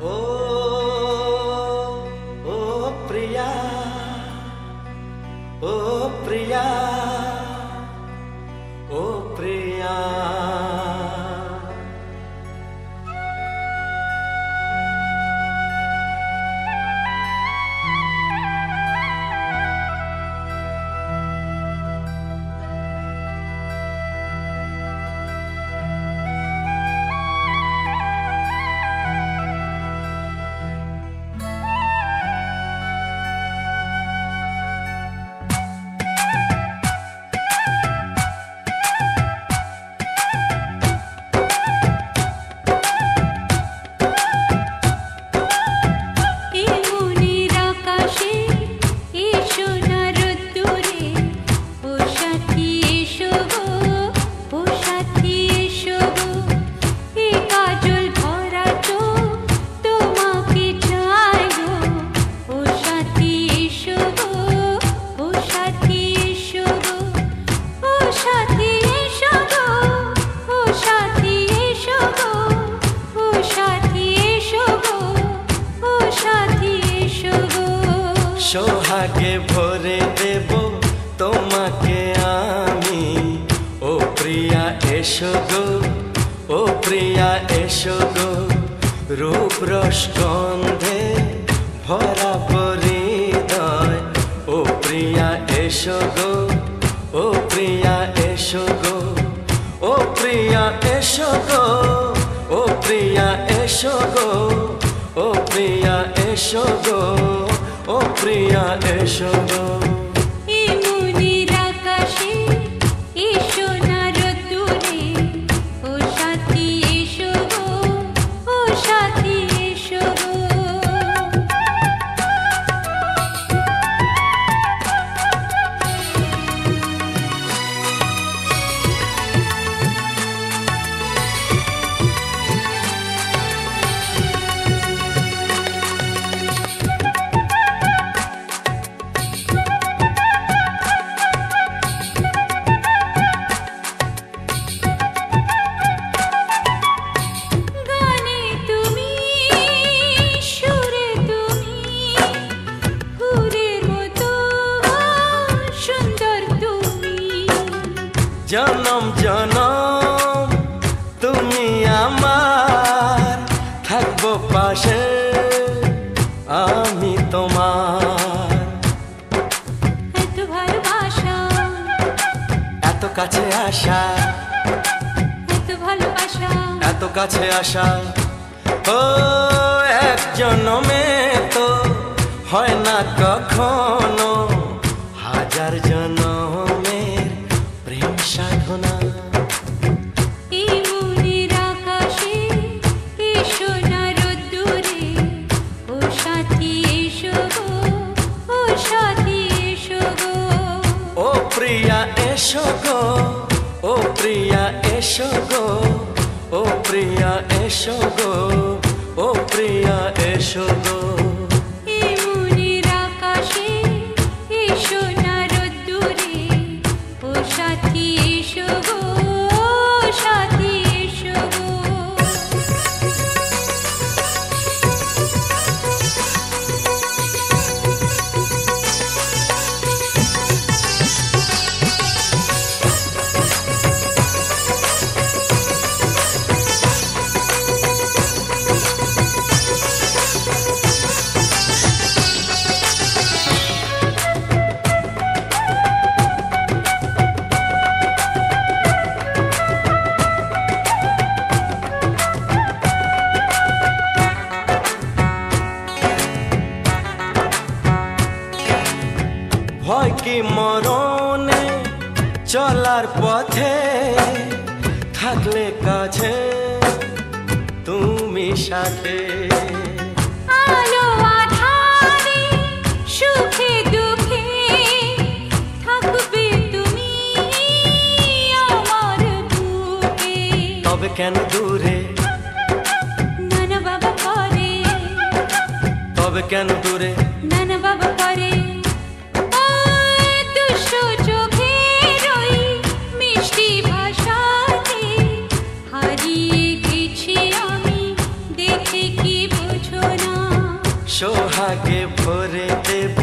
ओ ओ प्रिया, ओ प्रिया, ओ प्रिया। সোহাগে ভরে দেব তোমাকে আমি, ও প্রিয়া এসো গো, ও প্রিয়া এসো গো। রূপ রস গন্ধে ভরা হৃদয়, ও প্রিয়া এসো গো, ও প্রিয়া এসো গো, ও প্রিয়া এসো গো, ও প্রিয়া এসো গো, ও প্রিয়া এসো গো, ও প্রিয়া এসো গো। জনম জনম তুমি আমার, থাকবো পাশে আমি তোমার। এত ভালোবাসা, এত কাছে আসা, এত ভালোবাসা, এত কাছে আসা। ও এক জনমে তো হয় না কখনো, হাজার জনমের প্রেম সাধনা। এই মনের আকাশে এসো না রোদ্দুরে, ও সাথী এসো গো, ও সাথী এসো গো। ও প্রিয়া এসো গো, ও প্রিয়া এসো গো, ও প্রিয়া এসো গো, ও প্রিয়া এসো গো। এই মনের আকাশে এসো না রোদ্দুরে, ও সাথী এসো গো, ও সাথী এসো গো। ভয় কি মরণে চলার পথে, থাকলে কাছে তুমি সাথে। আলো আঁধারে সুখে দুঃখে থাকবে তুমি আমার বুকে। তবে কেন দূরে, নানা বাবা করে, তবে কেন দূরে, নানা বাবা করে। দুশো চোখের ওই মিষ্টি ভাষাতে হারিয়ে গেছি আমি, দেখে কি বোঝো সোহাগে ভরে দেব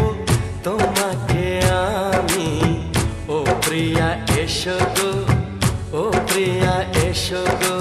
তোমাকে আমি। ও প্রিয়া এসো গো, ও প্রিয়া এসো গো।